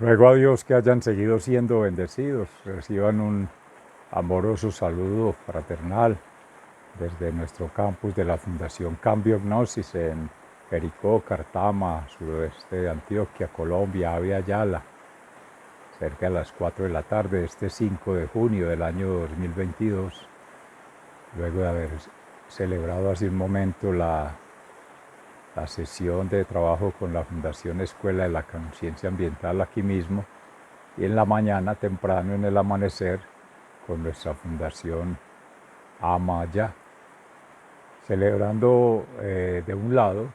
Ruego a Dios que hayan seguido siendo bendecidos, reciban un amoroso saludo fraternal desde nuestro campus de la Fundación Cambio Gnosis en Jericó, Cartama, suroeste de Antioquia, Colombia, Ave Ayala, cerca de las 4 de la tarde, este 5 de junio del año 2022, luego de haber celebrado hace un momento la sesión de trabajo con la Fundación Escuela de la Conciencia Ambiental aquí mismo, y en la mañana temprano en el amanecer con nuestra Fundación Amaya, celebrando de un lado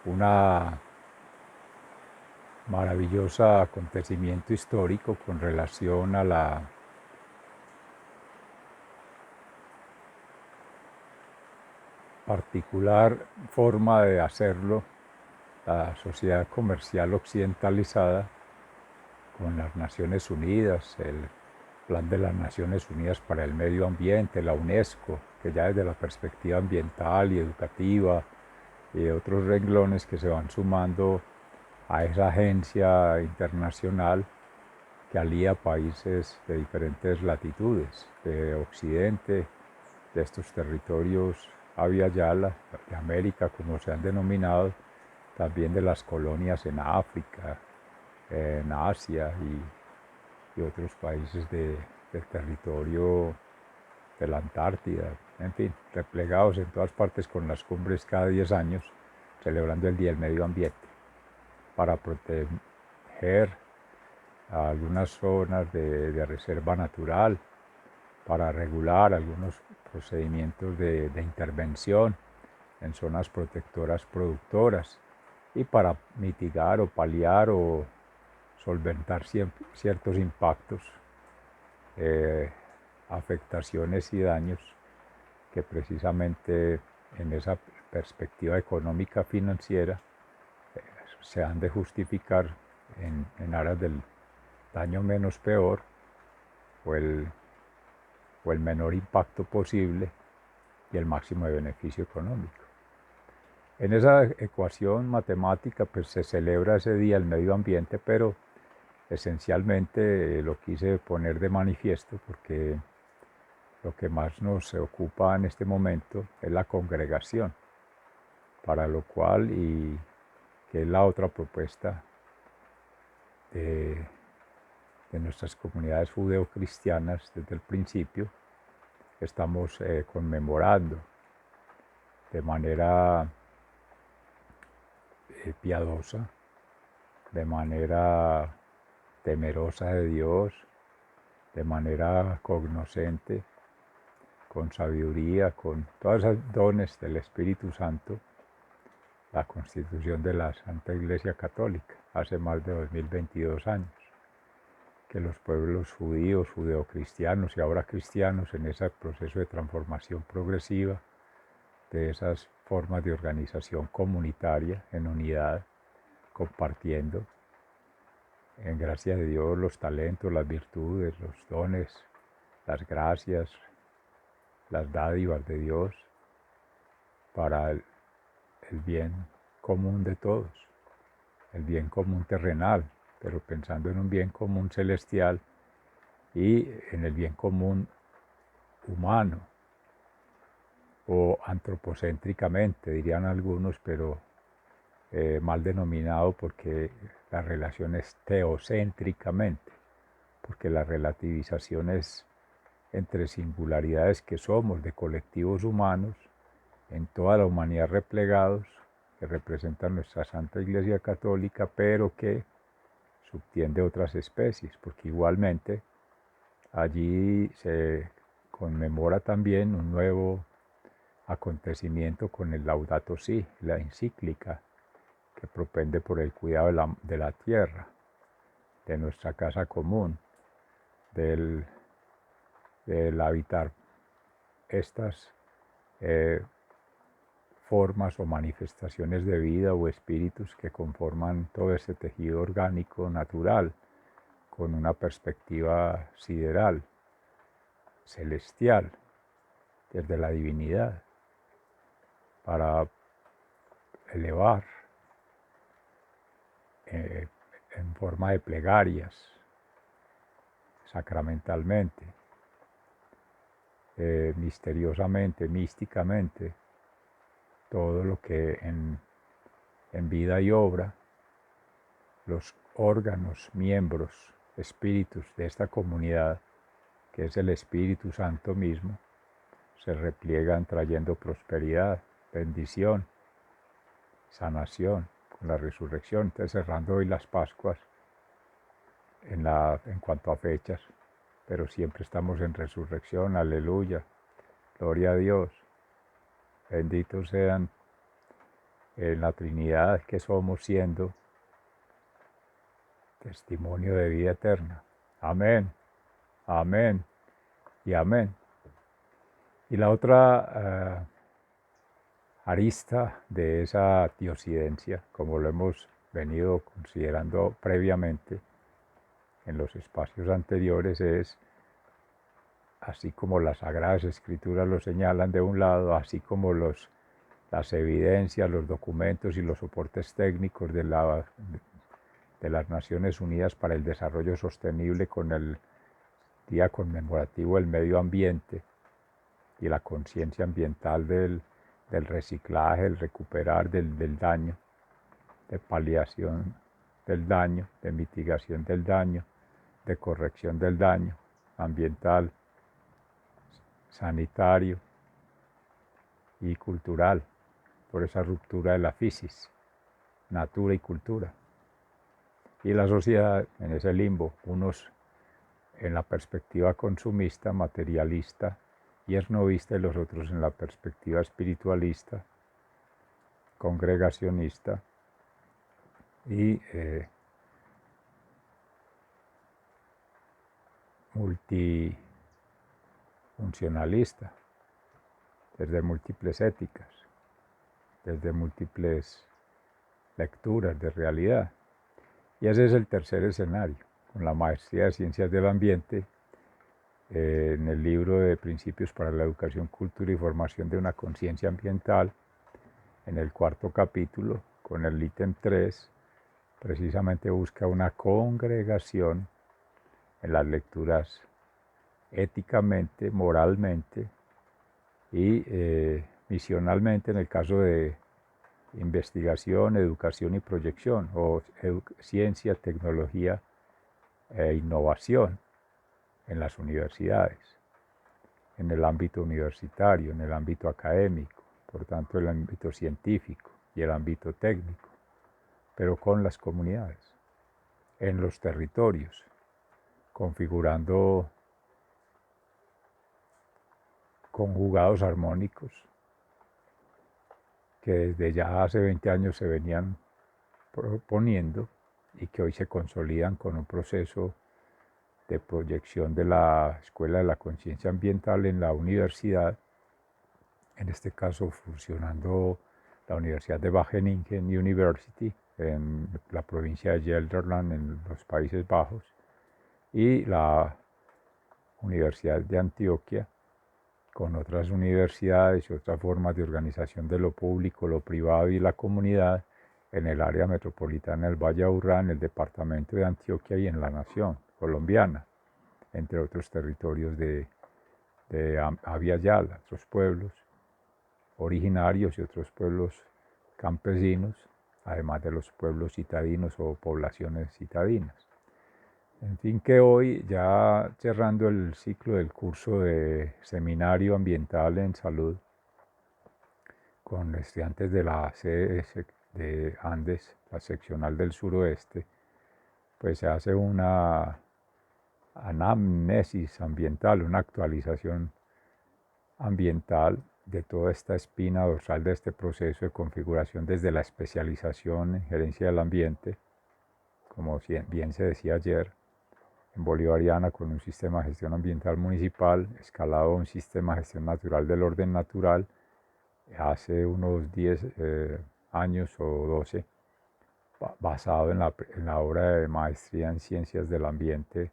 una maravilloso acontecimiento histórico con relación a la particular forma de hacerlo la sociedad comercial occidentalizada con las Naciones Unidas, el Plan de las Naciones Unidas para el Medio Ambiente, la UNESCO, que ya desde la perspectiva ambiental y educativa y de otros renglones que se van sumando a esa agencia internacional que alía países de diferentes latitudes, de Occidente, de estos territorios Avia Yala, de América, como se han denominado, también de las colonias en África, en Asia y otros países del territorio de la Antártida, en fin, replegados en todas partes con las cumbres cada 10 años, celebrando el Día del Medio Ambiente, para proteger a algunas zonas de reserva natural, para regular algunos procedimientos de intervención en zonas protectoras productoras y para mitigar o paliar o solventar ciertos impactos, afectaciones y daños que precisamente en esa perspectiva económica financiera se han de justificar en aras del daño menos peor o el menor impacto posible y el máximo de beneficio económico. En esa ecuación matemática pues se celebra ese día el medio ambiente, pero esencialmente lo quise poner de manifiesto porque lo que más nos ocupa en este momento es la congregación, para lo cual, y que es la otra propuesta de nuestras comunidades judeocristianas desde el principio, estamos conmemorando de manera piadosa, de manera temerosa de Dios, de manera cognoscente, con sabiduría, con todos esos dones del Espíritu Santo, la constitución de la Santa Iglesia Católica, hace más de 2022 años, que los pueblos judíos, judeocristianos y ahora cristianos en ese proceso de transformación progresiva, de esas formas de organización comunitaria en unidad, compartiendo, en gracia de Dios, los talentos, las virtudes, los dones, las gracias, las dádivas de Dios para el bien común de todos, el bien común terrenal, pero pensando en un bien común celestial y en el bien común humano, o antropocéntricamente, dirían algunos, pero mal denominado porque la relación es teocéntricamente, porque la relativización es entre singularidades que somos de colectivos humanos en toda la humanidad replegados, que representan nuestra Santa Iglesia Católica, pero que subtiende otras especies, porque igualmente allí se conmemora también un nuevo acontecimiento con el Laudato Si, la encíclica que propende por el cuidado de la tierra, de nuestra casa común, del habitar estas formas o manifestaciones de vida o espíritus que conforman todo ese tejido orgánico natural con una perspectiva sideral, celestial, desde la divinidad, para elevar en forma de plegarias, sacramentalmente, misteriosamente, místicamente, todo lo que en vida y obra los órganos, miembros, espíritus de esta comunidad, que es el Espíritu Santo mismo, se repliegan trayendo prosperidad, bendición, sanación con la resurrección. Entonces, cerrando hoy las Pascuas en cuanto a fechas, pero siempre estamos en resurrección, aleluya, gloria a Dios. Benditos sean en la Trinidad que somos, siendo testimonio de vida eterna. Amén, amén y amén. Y la otra arista de esa diosidencia, como lo hemos venido considerando previamente en los espacios anteriores, es, así como las Sagradas Escrituras lo señalan de un lado, así como las evidencias, los documentos y los soportes técnicos de las Naciones Unidas para el Desarrollo Sostenible, con el Día Conmemorativo del Medio Ambiente y la conciencia ambiental del reciclaje, del recuperar, del daño, de paliación del daño, de mitigación del daño, de corrección del daño ambiental, sanitario y cultural, por esa ruptura de la fisis, natura y cultura. Y la sociedad en ese limbo, unos en la perspectiva consumista, materialista y esnovista, y los otros en la perspectiva espiritualista, congregacionista y multifuncionalista, desde múltiples éticas, desde múltiples lecturas de realidad. Y ese es el tercer escenario, con la maestría de Ciencias del Ambiente, en el libro de Principios para la Educación, Cultura y Formación de una Conciencia Ambiental, en el cuarto capítulo, con el ítem 3, precisamente busca una congregación en las lecturas éticamente, moralmente y misionalmente, en el caso de investigación, educación y proyección, o ciencia, tecnología e innovación en las universidades, en el ámbito universitario, en el ámbito académico, por tanto el ámbito científico y el ámbito técnico, pero con las comunidades, en los territorios, configurando conjugados armónicos que desde ya hace 20 años se venían proponiendo y que hoy se consolidan con un proceso de proyección de la Escuela de la Conciencia Ambiental en la universidad, en este caso fusionando la Universidad de Wageningen University en la provincia de Gelderland, en los Países Bajos, y la Universidad de Antioquia, con otras universidades y otras formas de organización de lo público, lo privado y la comunidad en el área metropolitana del Valle Aburrá, en el departamento de Antioquia y en la nación colombiana, entre otros territorios de Abya Yala, otros pueblos originarios y otros pueblos campesinos, además de los pueblos citadinos o poblaciones citadinas. En fin, que hoy, ya cerrando el ciclo del curso de Seminario Ambiental en Salud, con estudiantes de la CS de Andes, la seccional del suroeste, pues se hace una anamnesis ambiental, una actualización ambiental de toda esta espina dorsal de este proceso de configuración, desde la especialización en gerencia del ambiente, como bien se decía ayer, en bolivariana, con un sistema de gestión ambiental municipal, escalado a un sistema de gestión natural del orden natural, hace unos 10 años o 12, basado en la obra de maestría en ciencias del ambiente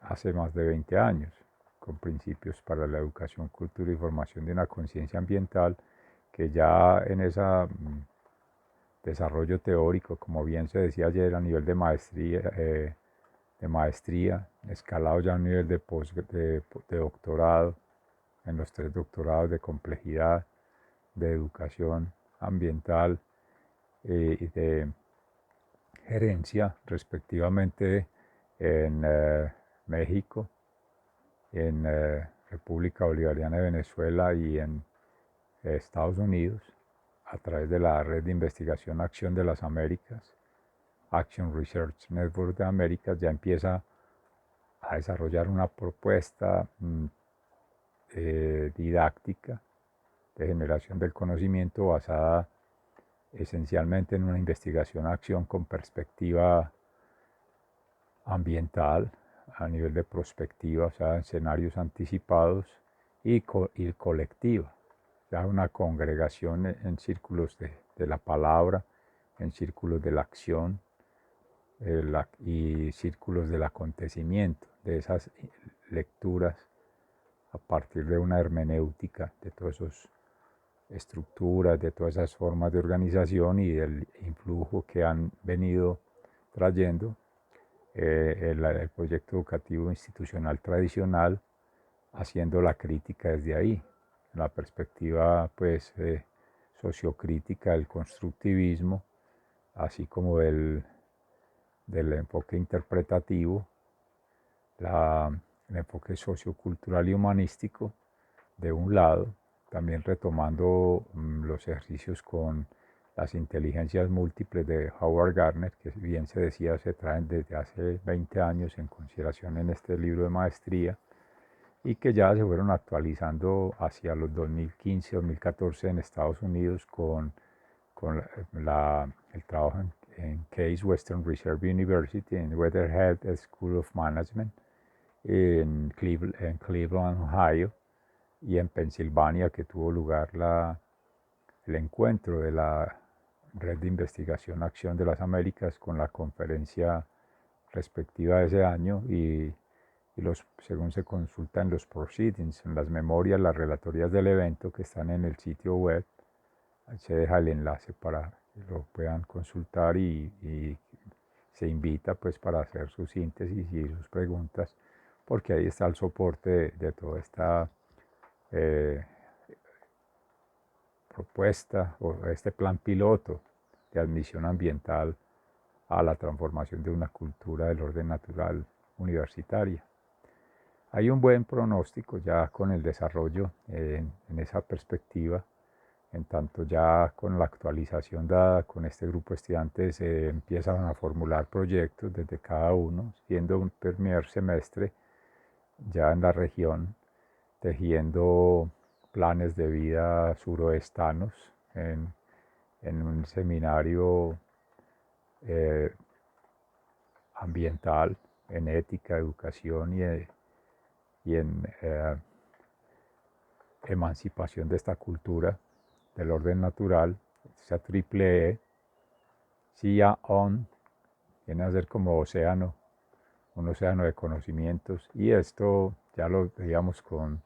hace más de 20 años, con principios para la educación, cultura y formación de una conciencia ambiental, que ya en esa desarrollo teórico, como bien se decía ayer, a nivel de maestría, escalado ya a un nivel de doctorado, en los 3 doctorados de complejidad, de educación ambiental y de gerencia, respectivamente, en México, en República Bolivariana de Venezuela y en Estados Unidos, a través de la Red de Investigación Acción de las Américas, Action Research Network de Américas, ya empieza a desarrollar una propuesta didáctica de generación del conocimiento basada esencialmente en una investigación-acción con perspectiva ambiental a nivel de prospectiva, o sea, escenarios anticipados y colectiva, ya una congregación en círculos de la palabra, en círculos de la acción y círculos del acontecimiento, de esas lecturas a partir de una hermenéutica, de todas esas estructuras, de todas esas formas de organización y del influjo que han venido trayendo el proyecto educativo institucional tradicional, haciendo la crítica desde ahí, la perspectiva pues sociocrítica del constructivismo, así como del enfoque interpretativo, el enfoque sociocultural y humanístico de un lado, también retomando los ejercicios con las inteligencias múltiples de Howard Gardner, que bien se decía se traen desde hace 20 años en consideración en este libro de maestría y que ya se fueron actualizando hacia los 2015-2014 en Estados Unidos con el trabajo en Case Western Reserve University, en Weatherhead School of Management, en Cleveland, Ohio, y en Pensilvania, que tuvo lugar el encuentro de la Red de Investigación Acción de las Américas con la conferencia respectiva de ese año según se consulta en los proceedings, en las memorias, las relatorías del evento que están en el sitio web, se deja el enlace para que lo puedan consultar y se invita pues para hacer su síntesis y sus preguntas, porque ahí está el soporte de toda esta propuesta o este plan piloto de admisión ambiental a la transformación de una cultura del orden natural universitaria. Hay un buen pronóstico ya con el desarrollo en esa perspectiva, en tanto ya con la actualización dada con este grupo de estudiantes se empiezan a formular proyectos desde cada uno, siendo un primer semestre ya en la región, tejiendo planes de vida suroestanos en un seminario ambiental, en ética, educación y en emancipación de esta cultura del orden natural, esa triple E, SIA ON, viene a ser como océano, un océano de conocimientos, y esto ya lo veíamos con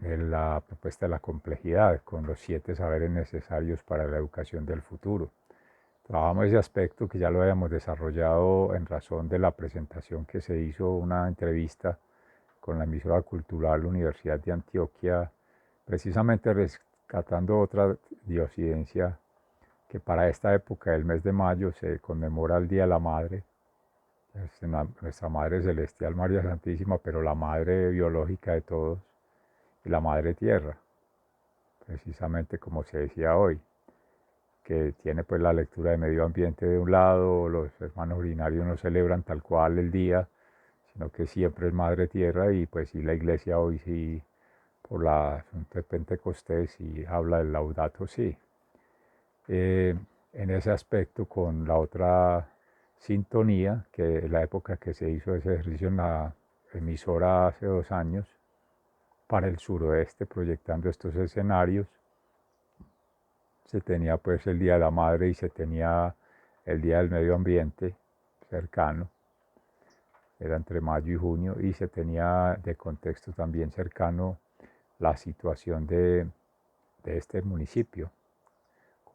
la propuesta de la complejidad, con los 7 saberes necesarios para la educación del futuro. Trabajamos ese aspecto que ya lo habíamos desarrollado en razón de la presentación que se hizo, una entrevista con la emisora cultural Universidad de Antioquia, precisamente rescatando otra diosidencia que para esta época del mes de mayo se conmemora el Día de la Madre, nuestra Madre Celestial María Santísima, pero la Madre biológica de todos, y la Madre Tierra, precisamente como se decía hoy, que tiene pues la lectura de medio ambiente de un lado, los hermanos ordinarios no celebran tal cual el día, sino que siempre es Madre Tierra, y pues sí, la Iglesia hoy sí, por la asunto de Pentecostés, sí habla del Laudato Si. En ese aspecto, con la otra sintonía, que la época que se hizo ese ejercicio en la emisora hace 2 años, para el suroeste, proyectando estos escenarios, se tenía pues el Día de la Madre y se tenía el Día del Medio Ambiente cercano, era entre mayo y junio, y se tenía de contexto también cercano la situación de este municipio,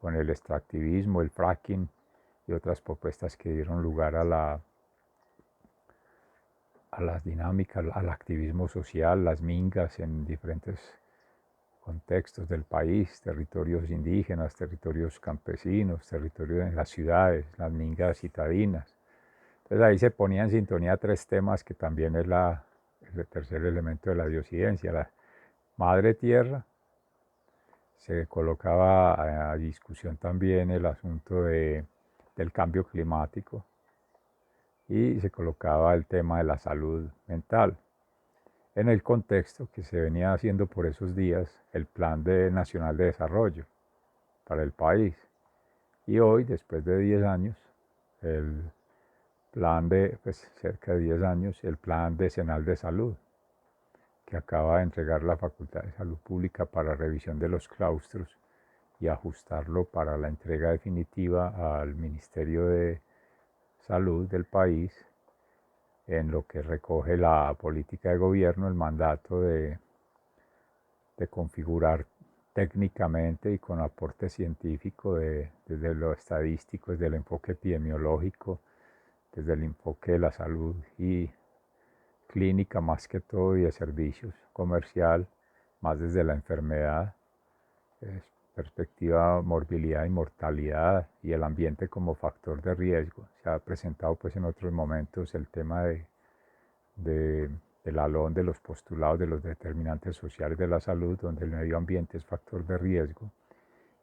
con el extractivismo, el fracking y otras propuestas que dieron lugar a las dinámicas, al activismo social, las mingas en diferentes contextos del país, territorios indígenas, territorios campesinos, territorios en las ciudades, las mingas citadinas. Entonces ahí se ponía en sintonía tres temas que también es el tercer elemento de la diosidencia, la madre tierra. Se colocaba a discusión también el asunto del cambio climático y se colocaba el tema de la salud mental. En el contexto que se venía haciendo por esos días el Nacional de Desarrollo para el país. Y hoy, después de 10 años, cerca de 10 años, el Plan Decenal de Salud, que acaba de entregar la Facultad de Salud Pública para revisión de los claustros y ajustarlo para la entrega definitiva al Ministerio de Salud del país, en lo que recoge la política de gobierno, el mandato de configurar técnicamente y con aporte científico desde lo estadístico, desde el enfoque epidemiológico, desde el enfoque de la salud y clínica más que todo y de servicios, comercial, más desde la enfermedad, perspectiva, morbilidad y mortalidad y el ambiente como factor de riesgo. Se ha presentado pues en otros momentos el tema del ALON, de los postulados de los determinantes sociales de la salud, donde el medio ambiente es factor de riesgo.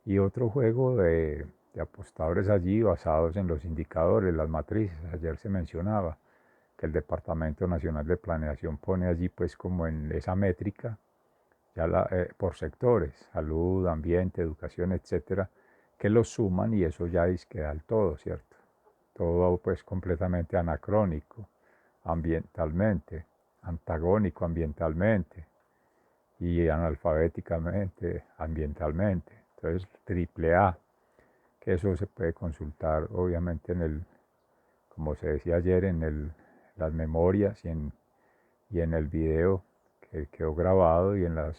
Y otro juego de apostadores allí basados en los indicadores, las matrices. Ayer se mencionaba que el Departamento Nacional de Planeación pone allí pues como en esa métrica, ya por sectores, salud, ambiente, educación, etcétera, que los suman y eso ya es que da el todo, ¿cierto? Todo pues completamente anacrónico ambientalmente, antagónico ambientalmente y analfabéticamente ambientalmente. Entonces, triple A, que eso se puede consultar obviamente como se decía ayer, las memorias y en el video que quedó grabado y en los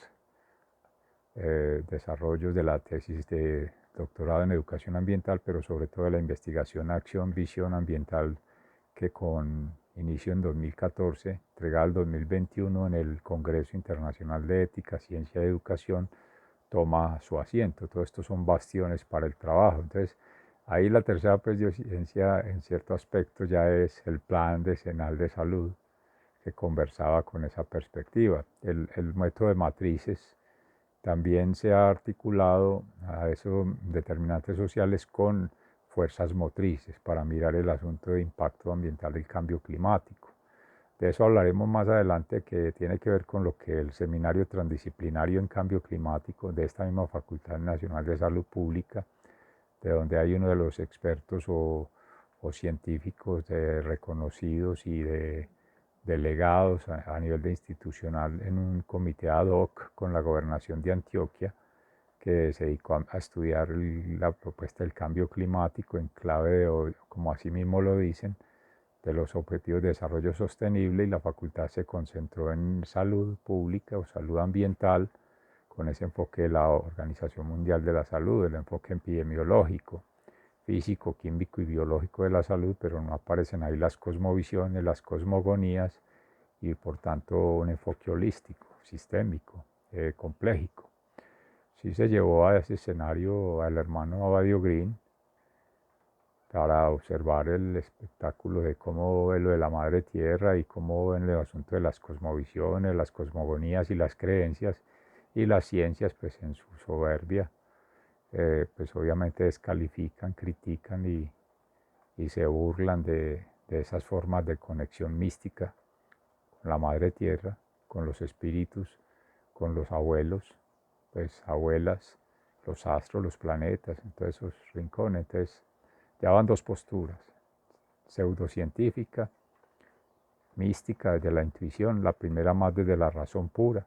desarrollos de la tesis de doctorado en educación ambiental, pero sobre todo de la investigación, acción, visión ambiental que con inicio en 2014, entregada al 2021 en el Congreso Internacional de Ética, Ciencia y Educación, toma su asiento. Todo esto son bastiones para el trabajo. Entonces, ahí la tercera pues, ciencia en cierto aspecto ya es el Plan Decenal de Salud, que conversaba con esa perspectiva. El método de matrices también se ha articulado a esos determinantes sociales con fuerzas motrices para mirar el asunto de impacto ambiental del cambio climático. De eso hablaremos más adelante, que tiene que ver con lo que el Seminario Transdisciplinario en Cambio Climático de esta misma Facultad Nacional de Salud Pública, de donde hay uno de los expertos o científicos reconocidos y de delegados a nivel de institucional en un comité ad hoc con la gobernación de Antioquia, que se dedicó a estudiar la propuesta del cambio climático en clave de, como así mismo lo dicen, de los Objetivos de Desarrollo Sostenible, y la facultad se concentró en salud pública o salud ambiental, con ese enfoque de la Organización Mundial de la Salud, el enfoque epidemiológico, físico, químico y biológico de la salud, pero no aparecen ahí las cosmovisiones, las cosmogonías y por tanto un enfoque holístico, sistémico, complejo. Sí se llevó a ese escenario al hermano Abadio Green para observar el espectáculo de cómo ve lo de la madre tierra y cómo ven el asunto de las cosmovisiones, las cosmogonías y las creencias, y las ciencias pues en su soberbia pues obviamente descalifican, critican y se burlan de esas formas de conexión mística con la madre tierra, con los espíritus, con los abuelos, pues abuelas, los astros, los planetas, en todos esos rincones. Entonces ya van dos posturas, pseudocientífica, mística desde la intuición, la primera más desde la razón pura,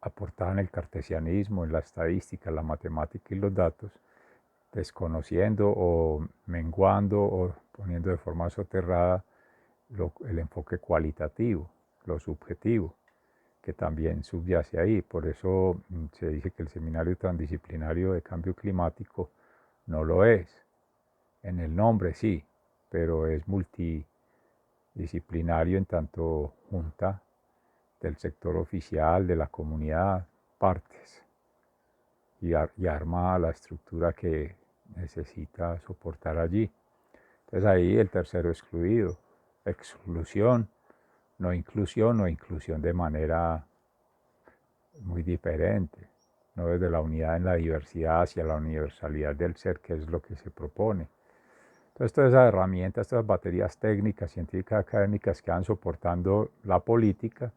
aportada en el cartesianismo, en la estadística, la matemática y los datos, desconociendo o menguando o poniendo de forma soterrada el enfoque cualitativo, lo subjetivo, que también subyace ahí. Por eso se dice que el Seminario Transdisciplinario de Cambio Climático no lo es. En el nombre sí, pero es multidisciplinario en tanto junta del sector oficial, de la comunidad, partes, y arma la estructura que necesita soportar allí. Entonces ahí el tercero excluido, exclusión, no inclusión o inclusión de manera muy diferente, no desde la unidad en la diversidad hacia la universalidad del ser, que es lo que se propone. Entonces todas esas herramientas, todas las baterías técnicas, científicas, académicas quedan soportando la política,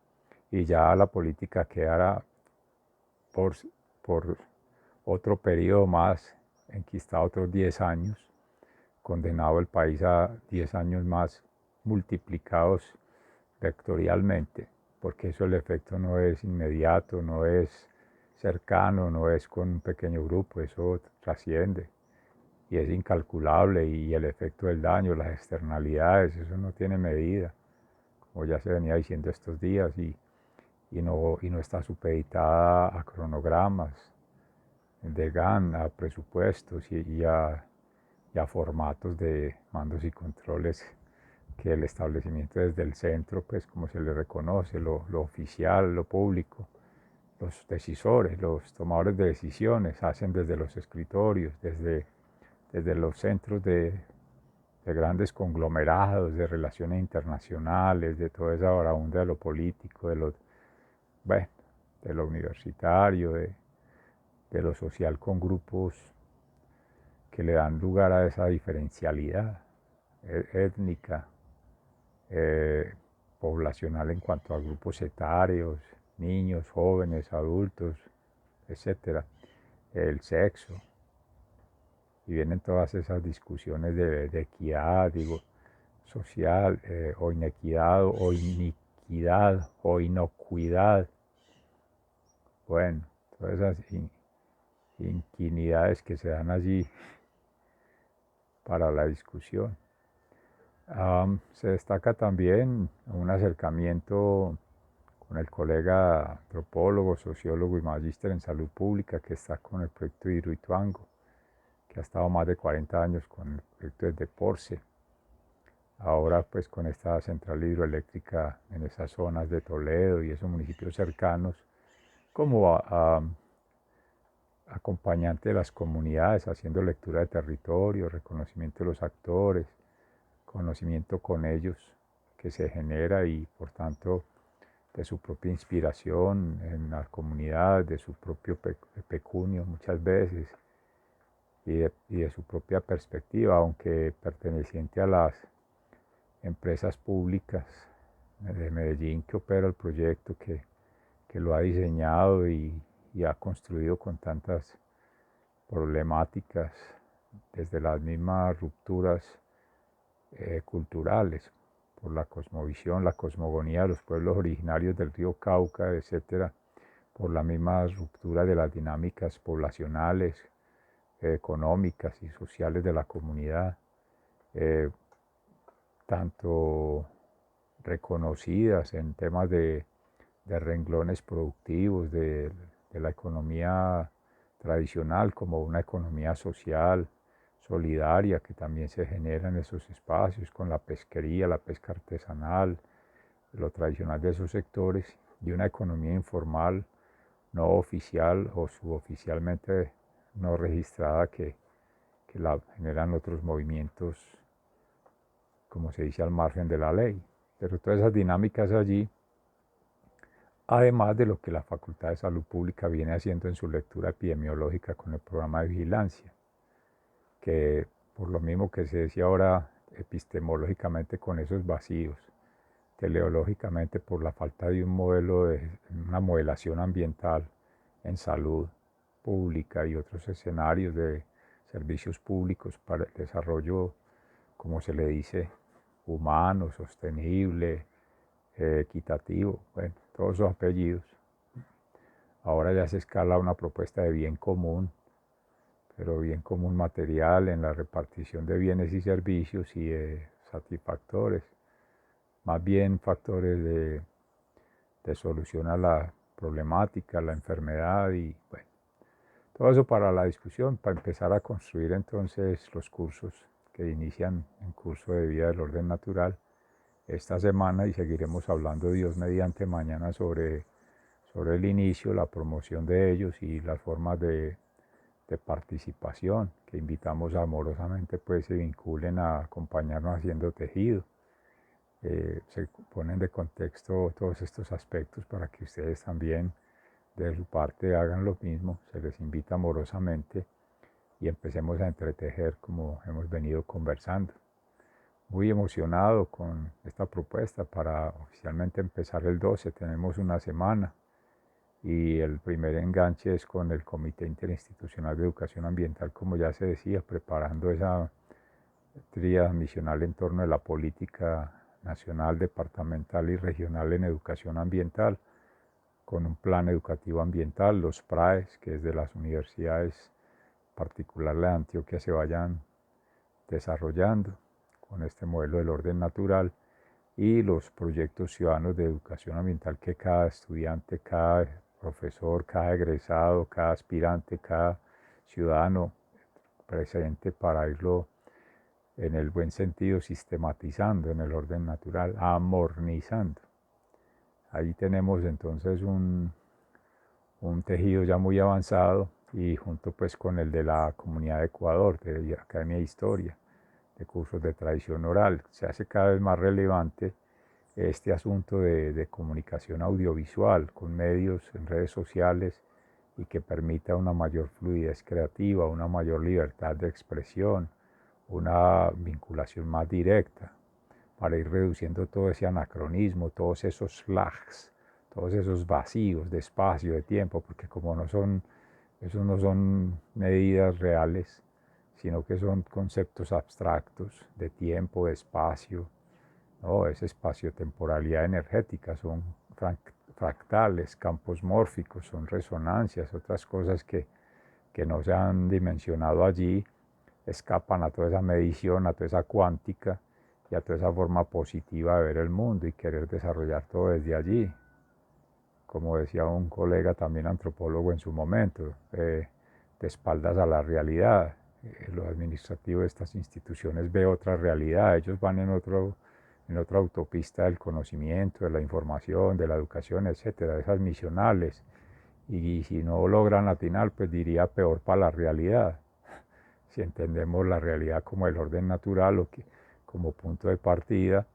y ya la política quedará por, por otro periodo más, enquistado otros 10 años, condenado el país a 10 años más multiplicados vectorialmente, porque eso el efecto no es inmediato, no es cercano, no es con un pequeño grupo, eso trasciende y es incalculable, y el efecto del daño, las externalidades, eso no tiene medida, como ya se venía diciendo estos días, y no está supeditada a cronogramas de GAN, a presupuestos y a formatos de mandos y controles, que el establecimiento desde el centro, pues como se le reconoce, lo oficial, lo público, los decisores, los tomadores de decisiones, hacen desde los escritorios, desde los centros de grandes conglomerados, de relaciones internacionales, de toda esa varaunda de lo político, bueno, de lo universitario, de lo social, con grupos que le dan lugar a esa diferencialidad étnica, eh, poblacional en cuanto a grupos etarios, niños, jóvenes, adultos, etcétera, el sexo, y vienen todas esas discusiones de equidad, digo, social, o inequidad, o iniquidad, o inocuidad, bueno, todas esas inquinidades que se dan allí para la discusión. Se destaca también un acercamiento con el colega antropólogo, sociólogo y magíster en salud pública, que está con el proyecto Hidroituango, que ha estado más de 40 años con el proyecto desde Porce. Ahora pues con esta central hidroeléctrica en esas zonas de Toledo y esos municipios cercanos, como acompañante de las comunidades, haciendo lectura de territorio, reconocimiento de los actores, conocimiento con ellos que se genera, y por tanto de su propia inspiración en la comunidad, de su propio pecunio muchas veces, y de su propia perspectiva, aunque perteneciente a las empresas públicas de Medellín que opera el proyecto, que lo ha diseñado y ha construido con tantas problemáticas, desde las mismas rupturas culturales, por la cosmovisión, la cosmogonía de los pueblos originarios del río Cauca, etcétera, por la misma ruptura de las dinámicas poblacionales, económicas y sociales de la comunidad, tanto reconocidas en temas de renglones productivos de la economía tradicional, como una economía social, solidaria, que también se genera en esos espacios con la pesquería, la pesca artesanal, lo tradicional de esos sectores, y una economía informal, no oficial o suboficialmente no registrada, que la generan otros movimientos, como se dice, al margen de la ley. Pero todas esas dinámicas allí, además de lo que la Facultad de Salud Pública viene haciendo en su lectura epidemiológica con el programa de vigilancia, que por lo mismo que se decía ahora epistemológicamente con esos vacíos, teleológicamente por la falta de un modelo, de una modelación ambiental en salud pública y otros escenarios de servicios públicos para el desarrollo, como se le dice, humano, sostenible, equitativo, bueno, todos esos apellidos. Ahora ya se escala una propuesta de bien común, pero bien común material en la repartición de bienes y servicios y de satisfactores, más bien factores de te soluciona la problemática, la enfermedad y bueno, todo eso para la discusión, para empezar a construir entonces los cursos que inician en curso de vida del orden natural esta semana y seguiremos hablando Dios mediante mañana sobre el inicio, la promoción de ellos y las formas de participación que invitamos amorosamente pues se vinculen a acompañarnos haciendo tejido. Se ponen de contexto todos estos aspectos para que ustedes también de su parte hagan lo mismo, se les invita amorosamente y empecemos a entretejer como hemos venido conversando. Muy emocionado con esta propuesta para oficialmente empezar el 12, tenemos una semana y el primer enganche es con el Comité Interinstitucional de Educación Ambiental, como ya se decía, preparando esa tríada misional en torno de la política nacional, departamental y regional en educación ambiental, con un plan educativo ambiental, los PRAES, que desde las universidades, en particular la de Antioquia, se vayan desarrollando con este modelo del orden natural y los proyectos ciudadanos de educación ambiental que cada estudiante, cada profesor, cada egresado, cada aspirante, cada ciudadano presente para irlo en el buen sentido sistematizando en el orden natural, amornizando. Ahí tenemos entonces un tejido ya muy avanzado y junto pues con el de la Comunidad de Ecuador, de Academia de Historia, de cursos de tradición oral, se hace cada vez más relevante este asunto de comunicación audiovisual con medios en redes sociales y que permita una mayor fluidez creativa, una mayor libertad de expresión, una vinculación más directa para ir reduciendo todo ese anacronismo, todos esos lags, todos esos vacíos de espacio, de tiempo, porque como esos no son medidas reales, sino que son conceptos abstractos de tiempo, de espacio, ¿no? Es espacio-temporalidad energética, son fractales, campos mórficos, son resonancias, otras cosas que no se han dimensionado allí, escapan a toda esa medición, a toda esa cuántica y a toda esa forma positiva de ver el mundo y querer desarrollar todo desde allí. Como decía un colega también antropólogo en su momento, de espaldas a la realidad. Lo administrativo de estas instituciones ve otra realidad, ellos van en otra autopista del conocimiento, de la información, de la educación, etcétera, esas misionales. Y si no logran atinar, pues diría peor para la realidad. Si entendemos la realidad como el orden natural o que, como punto de partida,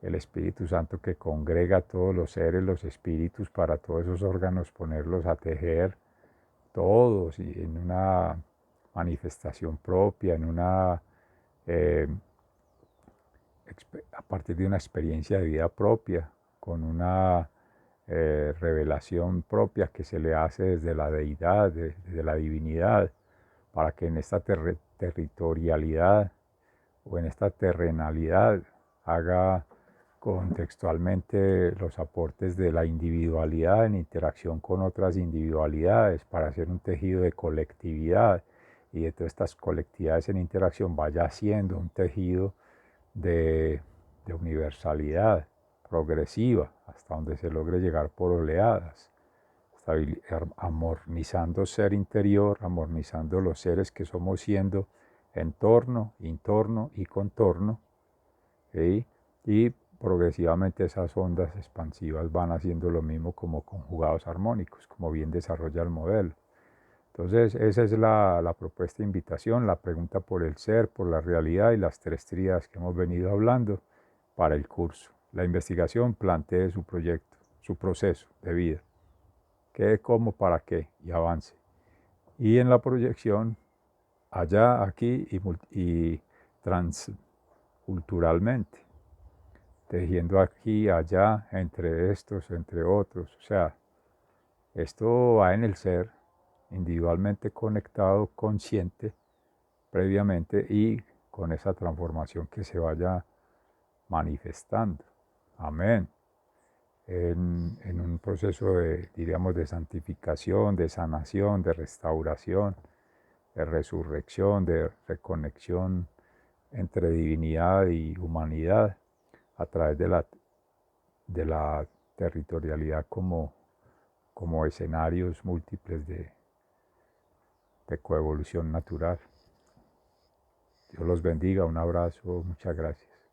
el Espíritu Santo que congrega a todos los seres, los espíritus, para todos esos órganos, ponerlos a tejer todos y en una manifestación propia, en una a partir de una experiencia de vida propia, con una revelación propia que se le hace desde la deidad, desde la divinidad, para que en esta territorialidad o en esta terrenalidad haga contextualmente los aportes de la individualidad en interacción con otras individualidades para hacer un tejido de colectividad y de todas estas colectividades en interacción vaya haciendo un tejido de universalidad progresiva hasta donde se logre llegar por oleadas, amornizando ser interior, amornizando los seres que somos siendo entorno, entorno y contorno, ¿sí? Y progresivamente esas ondas expansivas van haciendo lo mismo como conjugados armónicos, como bien desarrolla el modelo. Entonces, esa es la propuesta de invitación, la pregunta por el ser, por la realidad y las tres tríadas que hemos venido hablando para el curso. La investigación plantee su proyecto, su proceso de vida, qué, cómo, para qué y avance. Y en la proyección, allá, aquí y transculturalmente, tejiendo aquí, allá, entre estos, entre otros. O sea, esto va en el ser, individualmente conectado, consciente, previamente y con esa transformación que se vaya manifestando. Amén. En un proceso de, diríamos, de santificación, de sanación, de restauración, de resurrección, de reconexión entre divinidad y humanidad a través de la territorialidad como escenarios múltiples de coevolución natural. Dios los bendiga, un abrazo, muchas gracias.